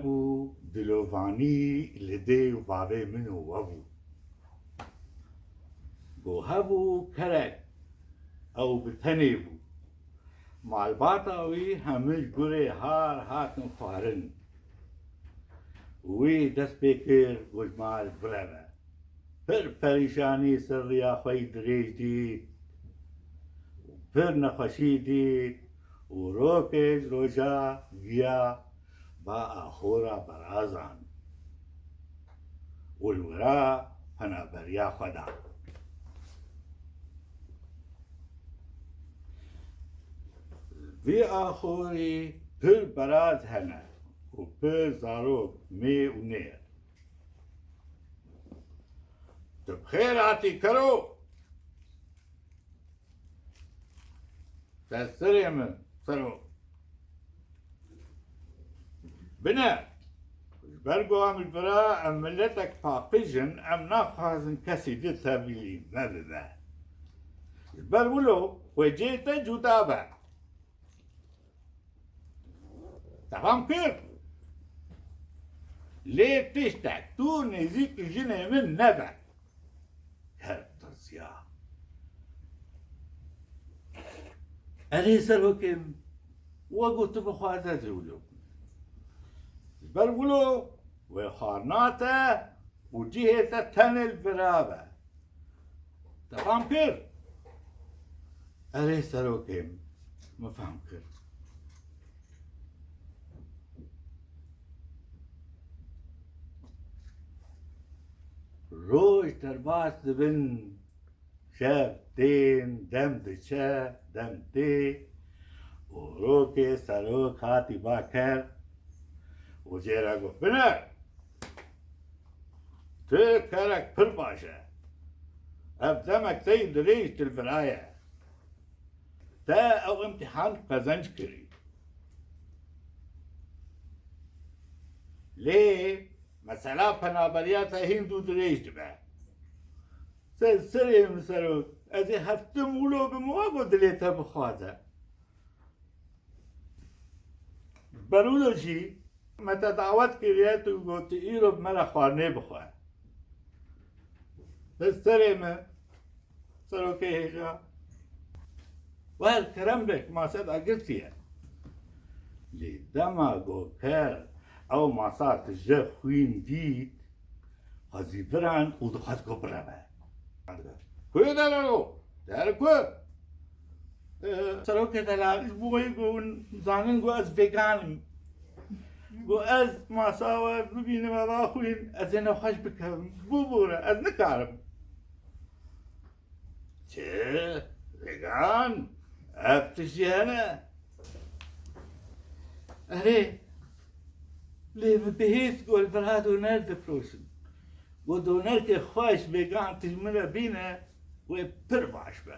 نبو دلوفاني لدي وبابي منو وابو بو هبو كرك او بتنيبو مال باطاوي همش قري هار هاتن خوارن وي دست بكر وجمال برابا پریشانی سر ریا خوی دریج دید نخوشی دید و روکش روژا گیا با آخورا برازان والورا پنابریا خدا وی آخوری پر براز هنه و پر زاروک می و نیر تو بخیر آتی کرو تسری من سرو بنا برگو ام البراء ام ملتك باقيجن ام ناخذن كسي دي تابلين ما ببا برولو وجيت جدابا تمام كيف ليه تشتك تو نزيك جنة من نبع هالتصيا أليس الحكم وقلت بخواتا تقولوا برولو وخارناته وجهة تن البرابة تفهم كيف؟ أليس الحكم ما فهم كيف؟ روش ترباس دبن شاب تين دم دشا دم تي وروكي سروك هاتي باكر وجيرا قو بنا تكرك برباشا أبدمك تين دريش البراية تا أو امتحان قزنج كري ليه مثلا پنابریات هندو دريش دبا سرسري مسروك أزي هفتم ولو بمواقو دليتا بخوازا برولو جي متى دعوت كرياتو قلت إيرو بمرا خوارني بخوا سرسري ما سروكي هيجا وهل كرم بك ما سد أقلتيا لدما قو كار او ماسات جه خوين دید هزی بران او دخواد کو برابه کوی دارو دار کو سروک دلال بوی گون زانن گو از ویگانم گو از ماساور ببینم ما خوین از اینو خوش بکم بوره از نکارم چه ویگان افتشی هنه اره ليه بهيس قول برها دونر دفروشن ودونر که خوش بگان تجمله بینه و پر باش به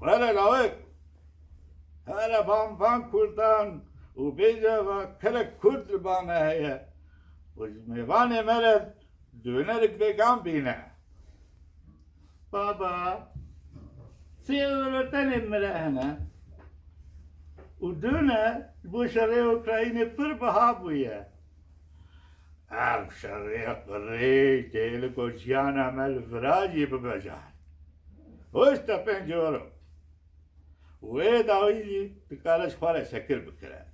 ولا لاوك هلا بام كردان وبيجا وكلا كرد بام هي وجميبانه مرد دونرك بگان بینه بابا سيورتن مرهنا ودونه بو شرعي اوكرايني پر بها بويه عرب شرعي قري تيلكو جيان عمل فراجي ببجان وشتا پنجورو ويداويجي تقالش خوالي شكل بكرا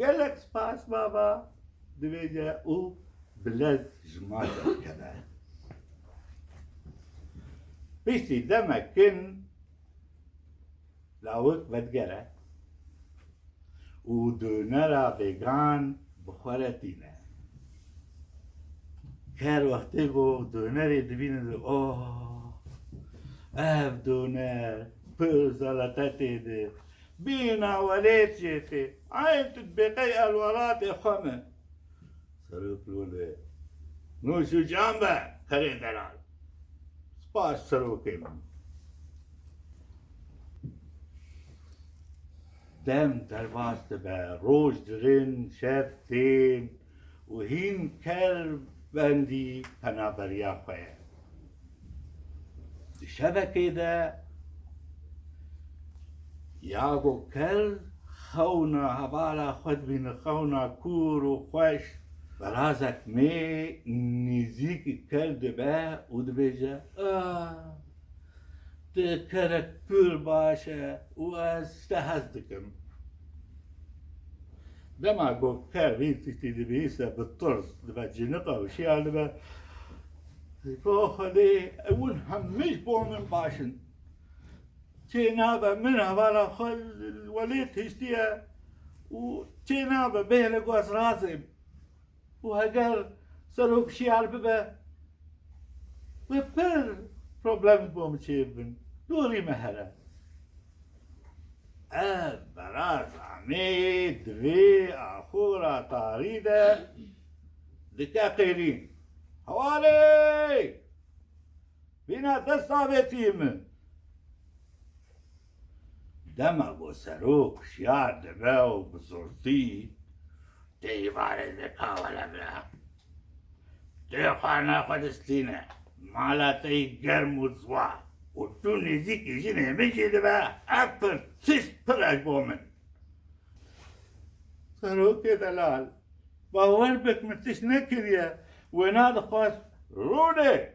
قالك سباس بابا دبيجا او بلز جماعة كذا بيشتي دمكن لاوك بدقرة ودونرا ویگان بخورتینه کار وقتی گو دونری دبینه دو اوه اف دونر پر زلطتی ده بینا ولید جیتی عین تدبیقی الولات خمه سروک لوله نوشو جانبه کری دلال سپاس سروکی من دم درواست به روز درین شفتین و هین کر بندی پنابریا خواه شبکه ده یاگو کر خونا هبالا خود بین خونا کور و خوش برازک می نزیک کرده به او دبیجه ده کرک پور باشه و از تهز دکم دما گو کر ویتی دبیسه بالطرس دبا جنقه و شیال دبا گو خلی اون همش بومن باشن چنابه من هبالا خل وليت هشتيا وچنابه بهله قوس راسم وهجر سلوك شيال ببا وبر بروبلم بوم تشيبن دوري مهلا براز عميد في اخورا طاريده دكاقيرين حوالي بينا دستا بيتيم دمغ وسروق شيار دباو بزرطي تيبار الذكاء ولا بلا تيخانا قدستينا مالا تيقرم وزوا وتوني زيكي جيني مجي دبا أكثر سيس براج بومن سروق دلال باور بك متشنكر يا ويناد خاص رودي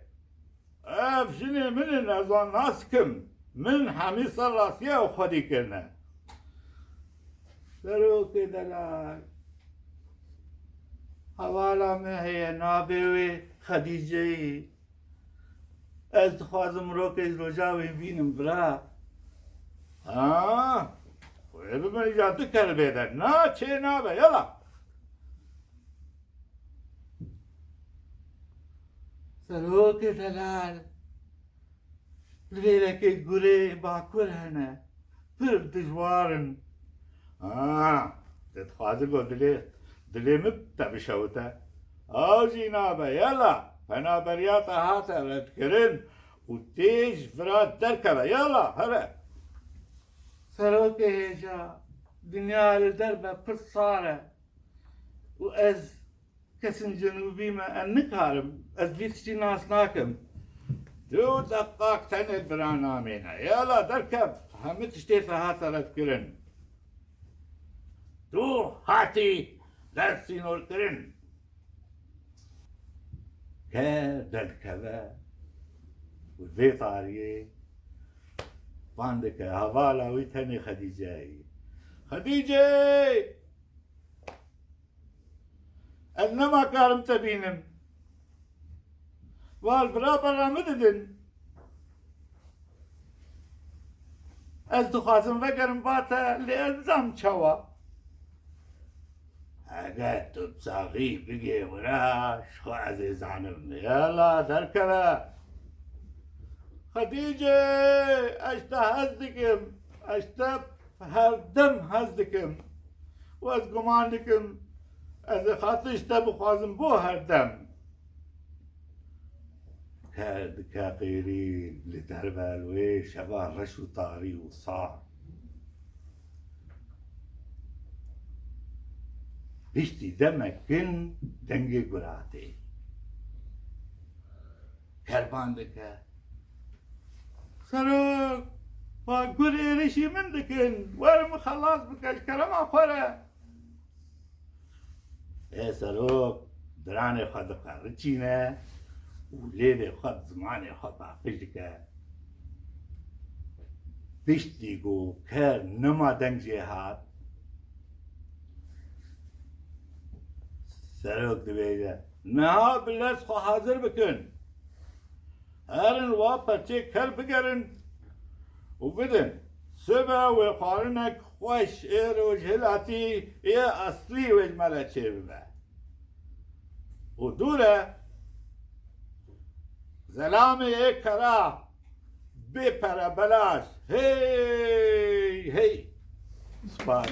اف جيني من النظام ناسكم من حميص الراسية وخدي كنا سروك دلال حوالا ما هي نابوي خديجة از خوازم روكز رجاوي بينم برا ويبا من جاتك البيدر نا چه نابه يلا سروك دلال ليلك الجوري باكل هنا برد جوارن تتخاذ دلي مبتا بشوتا جينابا يلا فانا برياتا هاتا لتكرن وتيج فراد تركبه يلا هلا سروك هيجا دنيا الدربة بصارة وأز كسن جنوبي ما النكارم أز بيتشي ناس ناكم دو دقاق تنه برنامهنا يلا دركب هم تشتيت هاتا لتكرن دو هاتي درسين الكرن كا دركبه وذي طاريه باندك هوالا ويتني خديجة انما كارم تبينم والبرابر مددن از دخوازم وگرم باتا لأنزام چوا اگر تو بساقی بگی وراش خو عزیزانم يلا دركبه خديجة اشتا هزدكم اشتا هردم هزدكم واز قماندكم از خاطشتا بخوازم بو هردم كاد كاقيرين لتربالوي شبه رشو طاري وصار بشتي دمكن دنگي قراتي كربان دكا سروك وقري رشي من دكن ورم خلاص بكاش كرم اخوره ايه سروك دراني خد قرچينه وليلي خد زماني خد باقش دكا بشتي قو كر نما دنجي هات سروك دبيجه نها بالله خو حاضر بكن هرن واپرچه کل بگرن و بدن سبا و خارنک خوش روش هلاتی یه اصلی وج ملچه ببه و دوره زلام یک کرا بپره بلاش هی هی سپاس